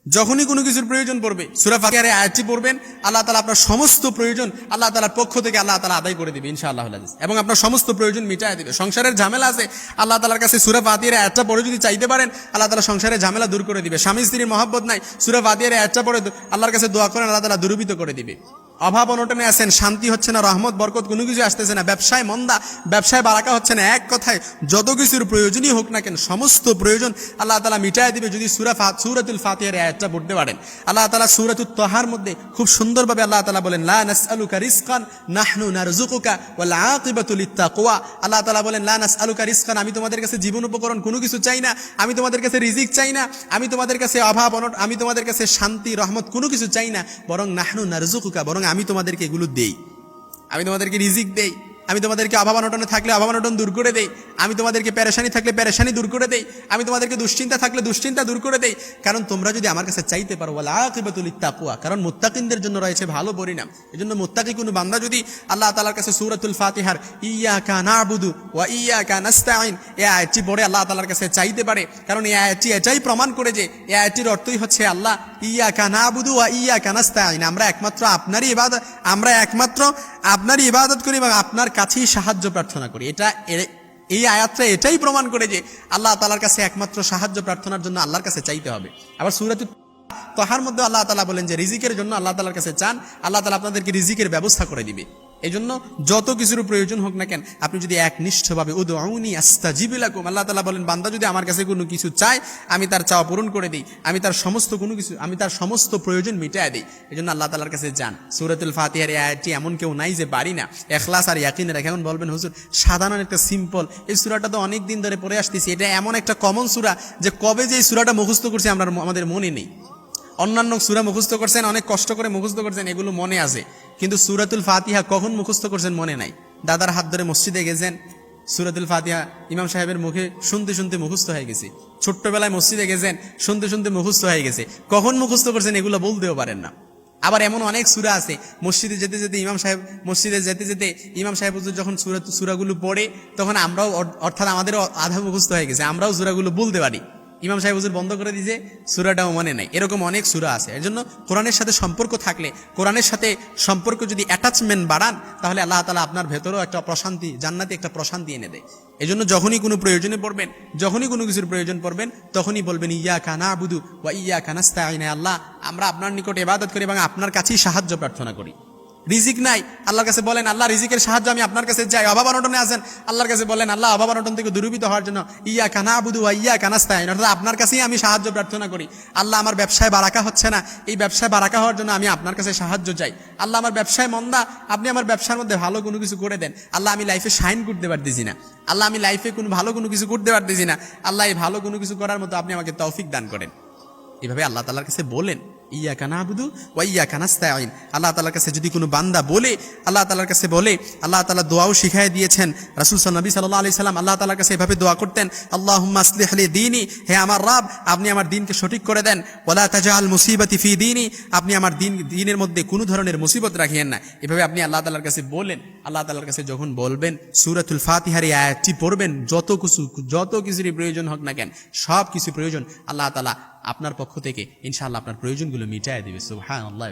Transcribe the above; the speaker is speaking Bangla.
যখনই কোনো কিছুর প্রয়োজন পড়বে সূরা ফাতিহার এই আয়াতটি পড়বেন, আল্লাহ তাআলা আপনার সমস্ত প্রয়োজন আল্লাহ তাআলার পক্ষ থেকে আল্লাহ তাআলা আদায় করে দিবে ইনশাআল্লাহুল আজিজ, এবং আপনার সমস্ত প্রয়োজন মিটায় দিবে। সংসারের ঝামেলা আছে, আল্লাহ তাআলার কাছে সূরা ফাতিহার এই আয়াতটা পড়ে যদি চাইতে পারেন, আল্লাহ তাআলা সংসারের ঝামেলা দূর করে দিবে। স্বামী স্ত্রীর মহব্বত নাই, সূরা ফাতিহার এই আয়াতটা পড়ে আল্লাহর কাছে দোয়া করেন, আল্লাহ তাআলা দূরীভূত করে দিবে। অভাব অনটনে আছেন, শান্তি হচ্ছে না, রহমত বরকত কোনো কিছু আসতেছে না, ব্যবসায় মন্দা, ব্যবসায় বারাকা হচ্ছে না, এক কথায় যত কিছুর প্রয়োজনই হোক না কেন সমস্ত প্রয়োজন আল্লাহ তাআলা মিটায় দিবে যদি সূরাতুল ফাতিহার আয়াতটা পড়তে পারেন। আল্লাহ তাআলা সূরাতুত তাহার মধ্যে খুব সুন্দরভাবে আল্লাহ তাআলা বলেন, লা নাসআলুকা রিজকান নাহনু নারযুকুকা ওয়াল আকিবাতু লিত্তাকওয়া। আল্লাহ তাআলা বলেন, লা নাসআলুকা রিজকান, আমি তোমাদের কাছে জীবন উপকরণ কোনো কিছু চাই না, আমি তোমাদের কাছে রিজিক চাই না, আমি তোমাদের কাছে অভাব অনটন, আমি তোমাদের কাছে শান্তি রহমত কোনো কিছু চাই না, বরং নাহনু নারযুকুকা, বরং আমি তোমাদেরকে এগুলো দেই, আমি তোমাদেরকে রিজিক দেই, আমি তোমাদেরকে অভাব অনটনে থাকলে অভাব অনটন দূর করে দেই, আমি তোমাদেরকে পেরেশানি থাকলে পেরেশানি দূর করে দেই, আমি তোমাদেরকে দুশ্চিন্তা থাকলে দুশ্চিন্তা দূর করে দেই। কারণ তোমরা যদি আমার কাছে চাইতে পারো, ওয়াল আকিবাতু লিত্তাকওয়া, কারণ মুত্তাকিনদের জন্য রয়েছে ভালো পরিণাম। এজন্য মুত্তাকি কোনো বান্দা যদি আল্লাহ তাআলার কাছে সূরাতুল ফাতিহার ইয়্যাকা না'বুদু ওয়া ইয়্যাকা নাস্তাঈন এই আয়াতটি পড়ে আল্লাহ তাআলার কাছে চাইতে পারে, কারণ এই আয়াতটি এটাই প্রমাণ করে যে এই আয়াতটির অর্থই হচ্ছে আল্লাহ ইয়্যাকা না'বুদু ওয়া ইয়্যাকা নাস্তাঈন, আমরা একমাত্র আপনারই ইবাদত করি এবং আপনার কাছেই সাহায্য প্রার্থনা করি। এই আয়াতটা এটাই প্রমাণ করে যে আল্লাহ তাআলার কাছে একমাত্র সাহায্য প্রার্থনার জন্য আল্লাহর কাছে চাইতে হবে। আবার সূরাতুত তাহার মধ্যে আল্লাহ তাআলা বলেন যে রিজিকের জন্য আল্লাহ তাআলার কাছে চান, আল্লাহ তাআলা আপনাদেরকে রিজিকের ব্যবস্থা করে দিবে। এই জন্য যত কিছুর প্রয়োজন হোক না কেন আপনি যদি একনিষ্ঠভাবে উদউনি আস্তাজিব লাকুম, আল্লাহ তাআলা বলেন বান্দা যদি আমার কাছে কোনো কিছু চায় আমি তার চাওয়া পূরণ করে দিই, আমি তার সমস্ত প্রয়োজন মিটায় দিই। এই জন্য আল্লাহ তাআলার কাছে যান। সূরাতুল ফাতিহার এই আয়াতটি এমন কেউ নাই যে পারি না, ইখলাস আর ইয়াকিন রেখে। এখন বলবেন হুজুর সাধারণ একটা সিম্পল, এই সূরাটা তো অনেক দিন ধরে পড়ে আসতেছি, এটা এমন একটা কমন সূরা যে কবে যে এই সূরাটা মুখস্থ করছি আমাদের মনে নেই। অন্যান্য সূরা মুখস্থ করছেন, অনেক কষ্ট করে মুখস্থ করছেন, এগুলো মনে আছে, কিন্তু সূরাতুল ফাতিহা কখন মুখস্থ করছেন মনে নাই। দাদার হাত ধরে মসজিদে গেছেন, সূরাতুল ফাতিহা ইমাম সাহেবের মুখে শুনতে শুনতে মুখস্থ হয়ে গেছে। ছোট্টবেলায় মসজিদে গেছেন, শুনতে শুনতে মুখস্থ হয়ে গেছে, কখন মুখস্থ করছেন এগুলো বলতেও পারেন না। আবার এমন অনেক সূরা আছে মসজিদে যেতে যেতে ইমাম সাহেব হুজুর যখন সূরাগুলো পড়ে তখন আমরাও, অর্থাৎ আমাদেরও আধা মুখস্থ হয়ে গেছে, আমরাও সূরাগুলো বলতে পারি, ইমাম সাহেব হুজুর বন্ধ করে দিয়েছে, সূরাটাও মনে নাই। এরকম অনেক সূরা আছে। এর জন্য কোরআনের সাথে সম্পর্ক থাকলে, কোরআনের সাথে সম্পর্ক যদি অ্যাটাচমেন্ট বাড়ান, তাহলে আল্লাহ তাআলা আপনার ভেতরেও একটা প্রশান্তি, জান্নাতি একটা প্রশান্তি এনে দেয়। এই জন্য যখনই কোনো প্রয়োজনে পড়বেন, যখনই কোনো কিছুর প্রয়োজন পড়বেন, তখনই বলবেন ইয়্যাকা না'বুদু ওয়া ইয়্যাকা নাস্তাঈন, আল্লাহ আমরা আপনার নিকট ইবাদত করি এবং আপনার কাছেই সাহায্য প্রার্থনা করি। রিজিক নাই, আল্লাহর কাছে বলেন আল্লাহ রিজিকের সাহায্য আমি আপনার কাছে চাই। অভাব অনটনে আছেন, আল্লাহর কাছে বলেন আল্লাহ অভাব অনটন থেকে দূরীভূত হওয়ার জন্য ইয়্যাকা না'বুদু ওয়া ইয়্যাকা নাস্তাঈন, অর্থাৎ আপনার কাছেই আমি সাহায্য প্রার্থনা করি। আল্লাহ আমার ব্যবসায় বারাকা হচ্ছে না, এই ব্যবসায় বারাকা হওয়ার জন্য আমি আপনার কাছে সাহায্য চাই। আল্লাহ আমার ব্যবসায় মন্দা, আপনি আমার ব্যবসার মধ্যে ভালো কোনো কিছু করে দেন। আল্লাহ আমি লাইফে শাইন করতে পারতেছি না, আল্লাহ আমি লাইফে ভালো কোনো কিছু করতে পারতেছি না, আল্লাহ এই ভালো কোনো কিছু করার মতো আপনি আমাকে তৌফিক দান করেন। এভাবে আল্লাহ তাআলার কাছে বলেন ইয়্যাকা না'বুদু ওয়া ইয়্যাকা নাস্তাঈন। আল্লাহ তাআলার কাছে যদি কোনো বান্দা বলে, আল্লাহ তাআলার কাছে বলে, আল্লাহ তাআলা দোয়াও শিখিয়ে দিয়েছেন। রাসূল সাল্লাল্লাহু আলাইহি সাল্লাম আল্লাহ তাআলার কাছে এভাবে দোয়া করতেন, আল্লাহুম্মা আসলিহ লি দীনি, হে আমার রব আপনি আমার দ্বীনকে সঠিক করে দেন, ওয়ালা তাজআল মুসিবাতি ফি দীনি, আপনি আমার দ্বীনের মধ্যে কোনো ধরনের মুসিবত রাখিয়েন না। এভাবে আপনি আল্লাহ তাআলার কাছে বলেন। আল্লাহ তাআলার কাছে যখন বলবেন, সূরাতুল ফাতিহার এই আয়াতটি পড়বেন, যত কিছুরই প্রয়োজন হোক না কেন সব কিছু প্রয়োজন আল্লাহ তাআলা আপনার পক্ষ থেকে ইনশাআল্লাহ আপনার প্রয়োজনগুলো মিটায় দিবে। সুবহানাল্লাহ।